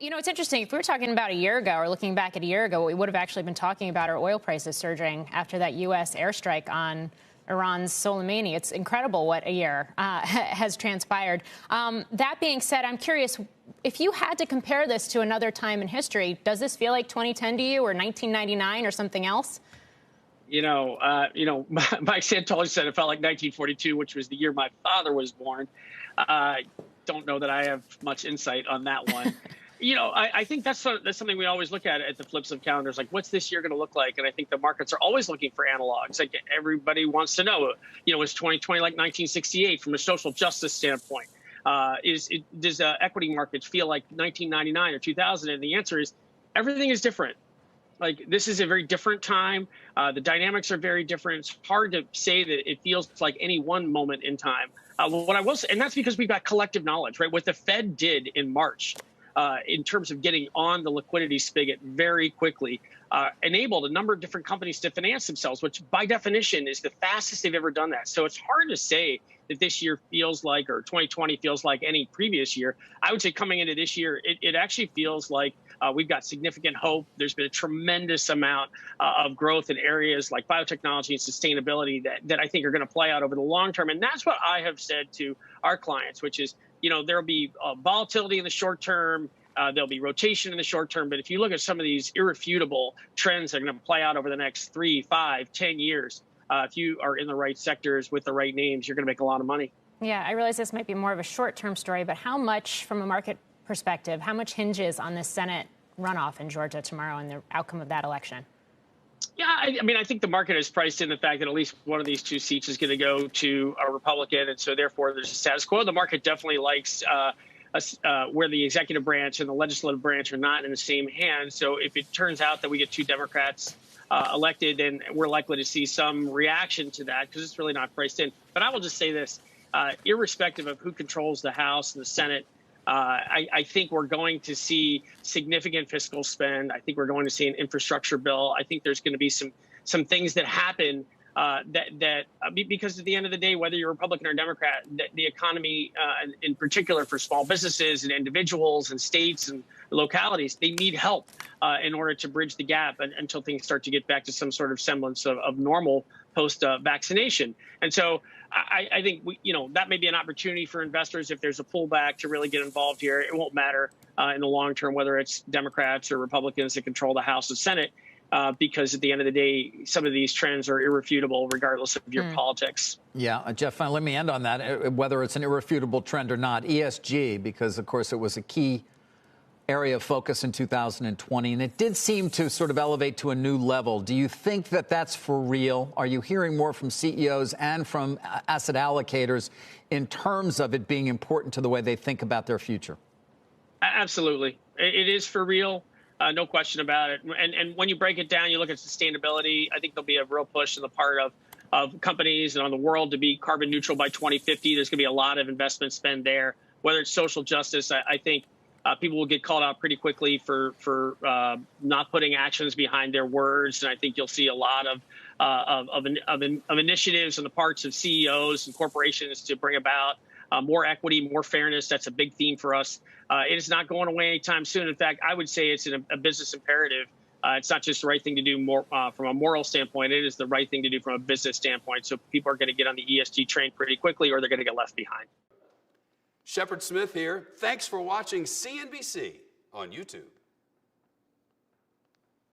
You know, it's interesting. If we were talking about a year ago or looking back at a year ago, what we would have actually been talking about are oil prices surging after that U.S. airstrike on Iran's Soleimani. It's incredible what a year has transpired. That being said, I'm curious, if you had to compare this to another time in history, does this feel like 2010 to you or 1999 or something else? Mike Santoli said it felt like 1942, which was the year my father was born. Don't know that I have much insight on that one. I think that's something we always look at the flips of calendars. Like, what's this year going to look like? And I think the markets are always looking for analogs. Like, everybody wants to know, is 2020 like 1968 from a social justice standpoint? Does equity markets feel like 1999 or 2000? And the answer is everything is different. Like, this is a very different time. The dynamics are very different. It's hard to say that it feels like any one moment in time. What I will say, and that's because we've got collective knowledge, right? What the Fed did in March, in terms of getting on the liquidity spigot very quickly, enabled a number of different companies to finance themselves, which by definition is the fastest they've ever done that. So it's hard to say that this year feels like, or 2020 feels like any previous year. I would say coming into this year, it actually feels like we've got significant hope. There's been a tremendous amount of growth in areas like biotechnology and sustainability that I think are going to play out over the long term. And that's what I have said to our clients, which is, there'll be volatility in the short term. There'll be rotation in the short term. But if you look at some of these irrefutable trends that are going to play out over the next 3, 5, 10 years, if you are in the right sectors with the right names, you're going to make a lot of money. Yeah, I realize this might be more of a short-term story, but how much, from a market perspective, how much hinges on this Senate runoff in Georgia tomorrow and the outcome of that election? Yeah, I think the market has priced in the fact that at least one of these two seats is going to go to a Republican, and so therefore there's a status quo. The market definitely likes where the executive branch and the legislative branch are not in the same hands. So if it turns out that we get two Democrats elected, then we're likely to see some reaction to that because it's really not priced in. But I will just say this, irrespective of who controls the House and the Senate, I think we're going to see significant fiscal spend. I think we're going to see an infrastructure bill. I think there's going to be some things that happen because at the end of the day, whether you're Republican or Democrat, the economy, in particular for small businesses and individuals and states and localities, they need help in order to bridge the gap until things start to get back to some sort of semblance of normal post-vaccination. And so I think that may be an opportunity for investors if there's a pullback to really get involved here. It won't matter in the long term whether it's Democrats or Republicans that control the House and Senate. Because at the end of the day, some of these trends are irrefutable regardless of your politics. Yeah, Jeff, let me end on that, whether it's an irrefutable trend or not. ESG, because, of course, it was a key area of focus in 2020, and it did seem to sort of elevate to a new level. Do you think that that's for real? Are you hearing more from CEOs and from asset allocators in terms of it being important to the way they think about their future? Absolutely. It is for real. No question about it. And when you break it down, you look at sustainability, I think there'll be a real push on the part of companies and on the world to be carbon neutral by 2050. There's going to be a lot of investment spend there. Whether it's social justice, I think people will get called out pretty quickly for not putting actions behind their words. And I think you'll see a lot of initiatives on the parts of CEOs and corporations to bring about more equity, more fairness. That's a big theme for us. It is not going away anytime soon. In fact, I would say it's a business imperative. It's not just the right thing to do from a moral standpoint. It is the right thing to do from a business standpoint. So people are going to get on the ESG train pretty quickly or they're going to get left behind. Shepard Smith here. Thanks for watching CNBC on YouTube.